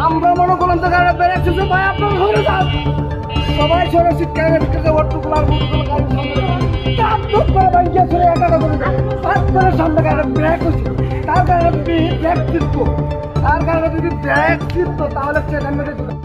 আমরা মনে করলাম তো গাড়ি বেড়েছে যে ভাই আপনার ঘরে যান সবাই সরে শিক্ষায় ঢুকেছে ওটুকুল আর বুটুকুল গাড়ি সামনে চাপ ধুপ করে বাইকে সরে একা করে পাঁচ করে সামনে গাড়ি ব্রেক হচ্ছে তার কারণে ব্রেক চিত্ত তার কারণে যদি ব্রেক চিত্ত তাহলে সেখান থেকে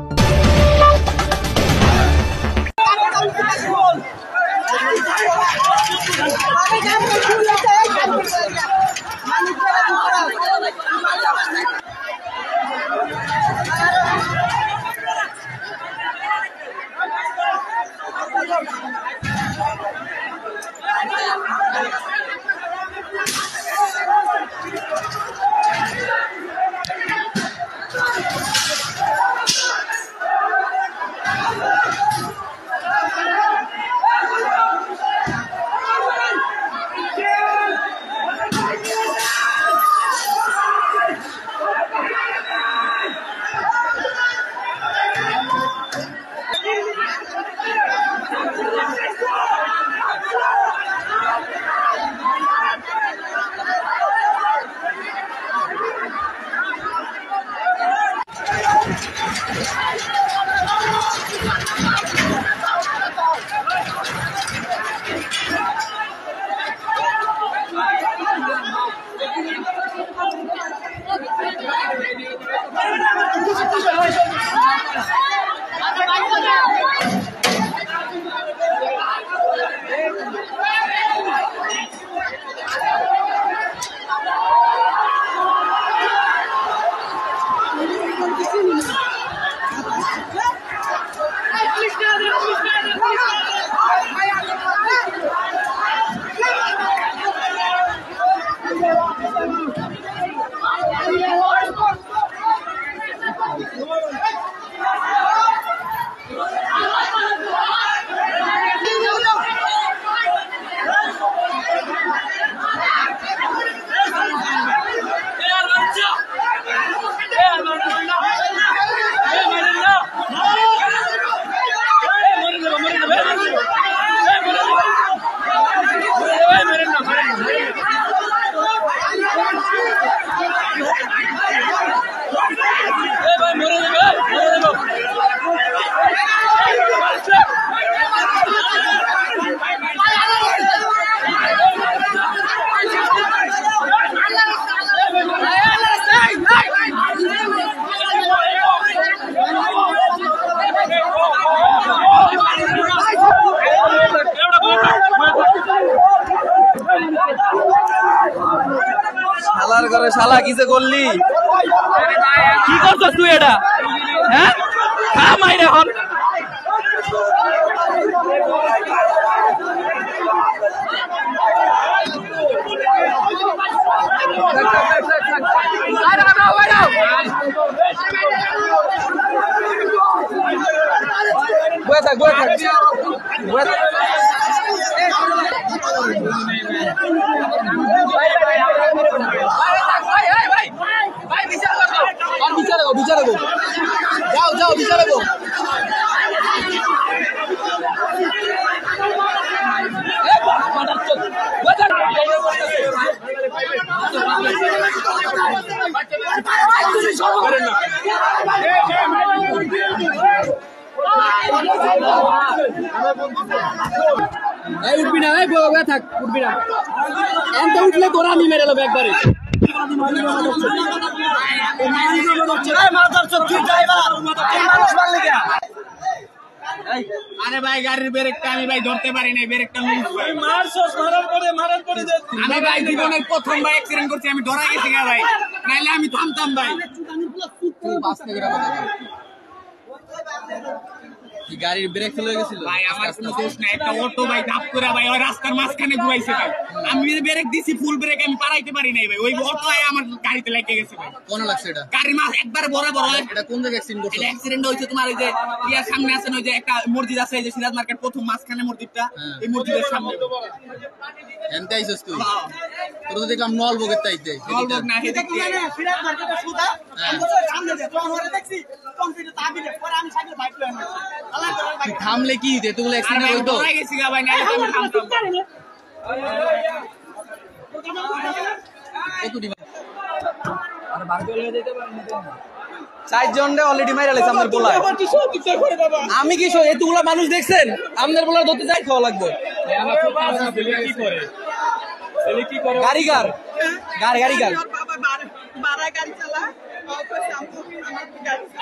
শালার ঘরে শালা কিসে করলি কি করছস তুই এটা হ্যাঁ খা মাইরে হন বয়ে থাক বিচারে গো যাও বিচারে গো উঠবি না থাক উঠবি না এত উঠলে তোরা আমি মেরে নেবো একবারে আরে ভাই গাড়ির ব্রেকটা আমি ভাই ধরতে পারি নাই ব্রেকটা আমি ভাই জীবনের প্রথম ভাই অ্যাক্সিডেন্ট করছি আমি ধরা গেছি ভাই নাইলে আমি থামতাম ভাই কি গাড়ির ব্রেক ফেলে গেছিল ভাই আমার কোনো দোষ নাই, একটা অটো ভাই ধাপ করে ভাই ওই রাস্তার মাঝখানে ঘুরাইছে ভাই। আমি ব্রেক দিছি ফুল ব্রেক, আমি পারাইতে পারি নাই ভাই, ওই অটো আমার গাড়িতে লেগে গেছে ভাই। কোন লাগছে এটা? গাড়ির মাঝ একবারে বরাবর হয়। এটা কোন জায়গায় অ্যাক্সিডেন্ট করছে? এটা অ্যাক্সিডেন্ট হয়েছে তোমার ওই যে ইয়ার সামনে আছে না, ওই যে একটা মসজিদ আছে, এই যে সিরাজ মার্কেট প্রথম মাঝখানে মসজিদটা, এই মসজিদের সামনে। এনতে আইছস তুই? তোর তো দেখলাম নলবগের তাইতে। নলবগ না, হেদিক দিয়ে সিরাজ মার্কেটের সুদা আমি তো সামনে যে তখন ওরে দেখছি কমপ্লিট তাবিলে পরে আমি সাইকেল বাইক লয়ে না আল্লাহ করে তুই থামলে কি হইতো? এতগুলো অ্যাক্সিডেন্ট হইতো? ডরাই গেছি গা ভাই, না আমি থামতাম। কতটি চারজনরে অলরেডি মাইরা লাইছে আমাদের বলায়। আমি কি এতগুলা মানুষ দেখছেন? আমাদের বলার ধরতে যাই খাওয়া লাগবে। গাড়িগার গাড়িগার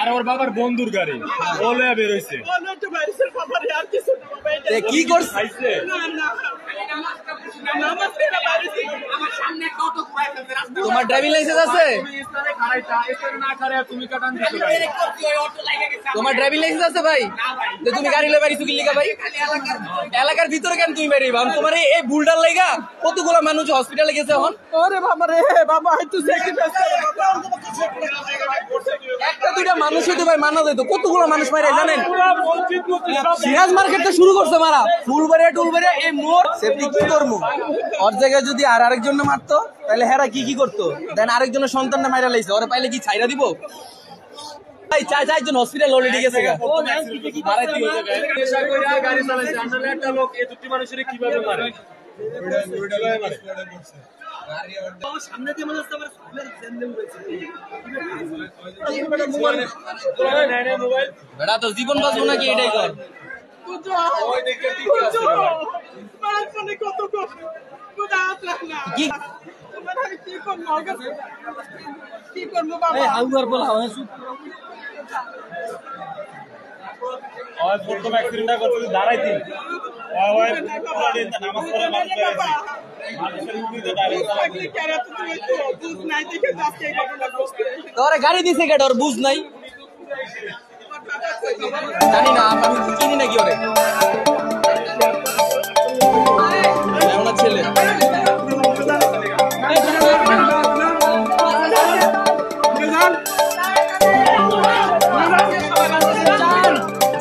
আর ওর বাবার বন্ধুর গাড়ি বলে বের হইছে কি করছে? তোমার ড্রাইভিং লাইসেন্স আছে? তোমার ড্রাইভিং লাইসেন্স আছে ভাই? যে তুমি গাড়ি লয়ে বাড়ি চুকি লিখা ভাই? এলাকার ভিতরে কেন তুমি বেরিয়ে? তোমার এই ভুলটার লাইগা কতগুলো মানুষ হসপিটালে গেছে এখন। ওরে বাবা রে বাবা হয়তো স্যাক্রিফাইস একটা দুইটা মানুষ হইতে ভাই মানা যেত, কতগুলো মানুষ মারে জানেন? সিরাজ মার্কেট তো শুরু করছে মারা, ফুলবাড়িয়া টুলবাড়িয়া এই মোড় সেফটি কি করবো? ওর জায়গায় যদি আর আরেকজন মারতো তাহলে হেরা কি করতো? দেন আরেকজনের সন্তানটা মাইরা লাইছে, ওরা পাইলে কি ছাইরা দিব? ভাই চারজন হসপিটাল অলরেডি গেছে গা। গাড়ি চালাইছে আসলে একটা লোক এই দুটি মানুষের কিভাবে মারে? বেটা তো জীবন বাঁচবো নাকি এটাই কর। কি প্রথম অ্যাক্সিডেন্টটা করতে দাঁড়াইতি নামাজ পড়ে তোরে গাড়ি দিছে কেটে ওর বুঝ নাই? জানি না, আমি চিনি নাকি ওরে এমন ছেলে।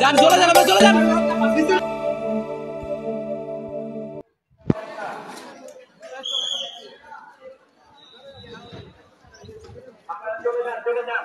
যান চলে যান, চলে যান। চলে যান, চলে যান।